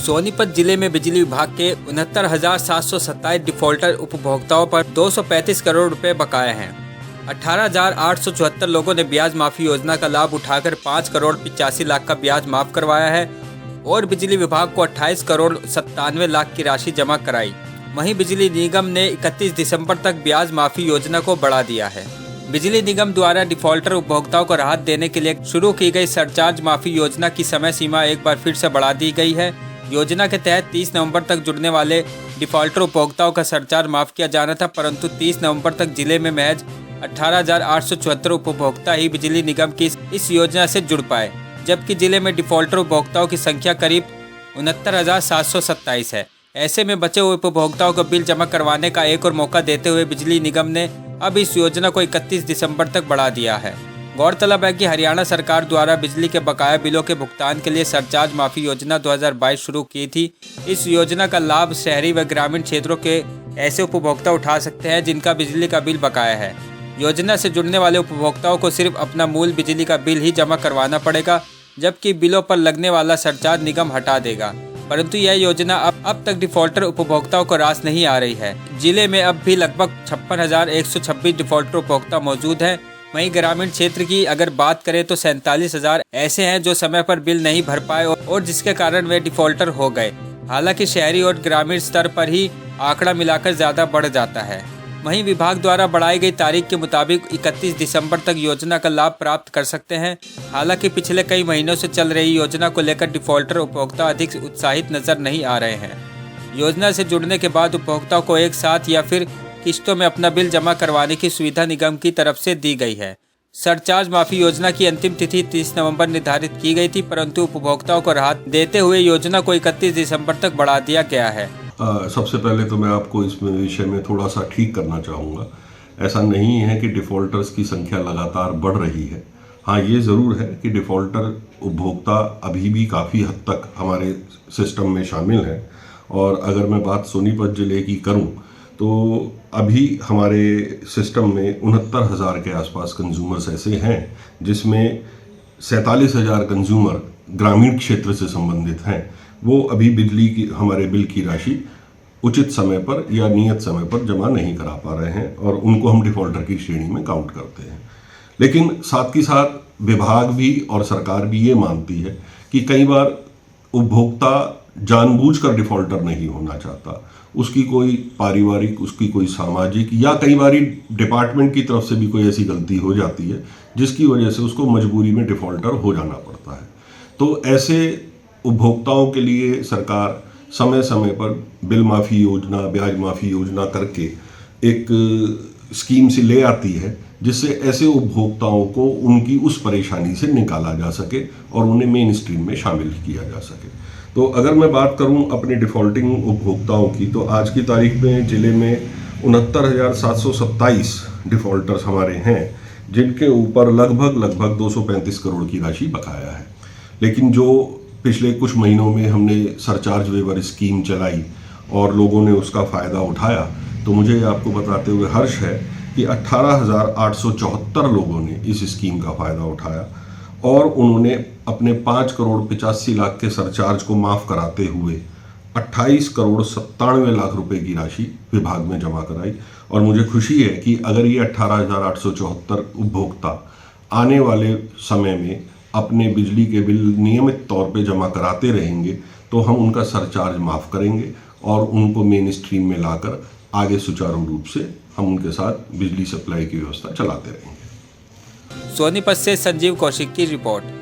सोनीपत जिले में बिजली विभाग के 69,727 डिफॉल्टर उपभोक्ताओं पर 235 करोड़ रुपए बकाया हैं। 18,874 लोगों ने ब्याज माफी योजना का लाभ उठाकर 5 करोड़ 85 लाख का ब्याज माफ करवाया है और बिजली विभाग को 28 करोड़ 97 लाख की राशि जमा कराई। वहीं बिजली निगम ने 31 दिसंबर तक ब्याज माफी योजना को बढ़ा दिया है। बिजली निगम द्वारा डिफॉल्टर उपभोक्ताओं को राहत देने के लिए शुरू की गई सरचार्ज माफी योजना की समय सीमा एक बार फिर से बढ़ा दी गई है। योजना के तहत 30 नवंबर तक जुड़ने वाले डिफॉल्टर उपभोक्ताओं का सरचार्ज माफ किया जाना था, परंतु 30 नवंबर तक जिले में महज 18,874 उपभोक्ता ही बिजली निगम की इस योजना से जुड़ पाए, जबकि जिले में डिफॉल्टर उपभोक्ताओं की संख्या करीब 69,727 है। ऐसे में बचे हुए उपभोक्ताओं को बिल जमा करवाने का एक और मौका देते हुए बिजली निगम ने अब इस योजना को 31 दिसंबर तक बढ़ा दिया है। गौरतलब है कि हरियाणा सरकार द्वारा बिजली के बकाया बिलों के भुगतान के लिए सरचार्ज माफी योजना 2022 शुरू की थी। इस योजना का लाभ शहरी व ग्रामीण क्षेत्रों के ऐसे उपभोक्ता उठा सकते हैं जिनका बिजली का बिल बकाया है। योजना से जुड़ने वाले उपभोक्ताओं को सिर्फ अपना मूल बिजली का बिल ही जमा करवाना पड़ेगा, जबकि बिलों पर लगने वाला सरचार्ज निगम हटा देगा। परंतु यह योजना अब तक डिफॉल्टर उपभोक्ताओं को रास नहीं आ रही है। जिले में अब भी लगभग 56,126 डिफॉल्टर उपभोक्ता मौजूद हैं। वहीं ग्रामीण क्षेत्र की अगर बात करें तो 47,000 ऐसे हैं जो समय पर बिल नहीं भर पाए और जिसके कारण वे डिफॉल्टर हो गए। हालांकि शहरी और ग्रामीण स्तर पर ही आंकड़ा मिलाकर ज़्यादा बढ़ जाता है। वहीं विभाग द्वारा बढ़ाई गई तारीख के मुताबिक 31 दिसंबर तक योजना का लाभ प्राप्त कर सकते हैं। हालांकि पिछले कई महीनों से चल रही योजना को लेकर डिफॉल्टर उपभोक्ता अधिक उत्साहित नजर नहीं आ रहे हैं। योजना से जुड़ने के बाद उपभोक्ताओं को एक साथ या फिर किस्तों में अपना बिल जमा करवाने की सुविधा निगम की तरफ से दी गई है। सरचार्ज माफी योजना की अंतिम तिथि 30 नवंबर निर्धारित की गई थी, परंतु उपभोक्ताओं को राहत देते हुए योजना को 31 दिसंबर तक बढ़ा दिया गया है। सबसे पहले तो मैं आपको इस विषय में थोड़ा सा ठीक करना चाहूँगा। ऐसा नहीं है कि डिफ़ॉल्टर्स की संख्या लगातार बढ़ रही है। हाँ, ये ज़रूर है कि डिफ़ॉल्टर उपभोक्ता अभी भी काफ़ी हद तक हमारे सिस्टम में शामिल हैं। और अगर मैं बात सोनीपत ज़िले की करूँ तो अभी हमारे सिस्टम में 69,000 के आसपास कंज्यूमर्स ऐसे हैं, जिसमें 47,000 कंज्यूमर ग्रामीण क्षेत्र से संबंधित हैं। वो अभी बिजली की हमारे बिल की राशि उचित समय पर या नियत समय पर जमा नहीं करा पा रहे हैं और उनको हम डिफ़ॉल्टर की श्रेणी में काउंट करते हैं। लेकिन साथ ही साथ विभाग भी और सरकार भी ये मानती है कि कई बार उपभोक्ता जानबूझकर डिफ़ॉल्टर नहीं होना चाहता। उसकी कोई पारिवारिक, उसकी कोई सामाजिक या कई बार डिपार्टमेंट की तरफ से भी कोई ऐसी गलती हो जाती है जिसकी वजह से उसको मजबूरी में डिफ़ॉल्टर हो जाना पड़ता है। तो ऐसे उपभोक्ताओं के लिए सरकार समय समय पर बिल माफ़ी योजना, ब्याज माफ़ी योजना करके एक स्कीम से ले आती है, जिससे ऐसे उपभोक्ताओं को उनकी उस परेशानी से निकाला जा सके और उन्हें मेन स्ट्रीम में शामिल किया जा सके। तो अगर मैं बात करूं अपने डिफ़ॉल्टिंग उपभोक्ताओं की, तो आज की तारीख में ज़िले में 69,727 डिफ़ॉल्टर्स हमारे हैं, जिनके ऊपर लगभग 235 करोड़ की राशि बकाया है। लेकिन जो पिछले कुछ महीनों में हमने सरचार्ज वेवर स्कीम चलाई और लोगों ने उसका फ़ायदा उठाया, तो मुझे आपको बताते हुए हर्ष है कि 18,874 लोगों ने इस स्कीम का फ़ायदा उठाया और उन्होंने अपने 5 करोड़ 85 लाख के सरचार्ज को माफ़ कराते हुए 28 करोड़ 97 लाख रुपए की राशि विभाग में जमा कराई। और मुझे खुशी है कि अगर ये 18,874 उपभोक्ता आने वाले समय में अपने बिजली के बिल नियमित तौर पे जमा कराते रहेंगे तो हम उनका सरचार्ज माफ़ करेंगे और उनको मेन स्ट्रीम में लाकर आगे सुचारू रूप से हम उनके साथ बिजली सप्लाई की व्यवस्था चलाते रहेंगे। सोनीपत से संजीव कौशिक की रिपोर्ट।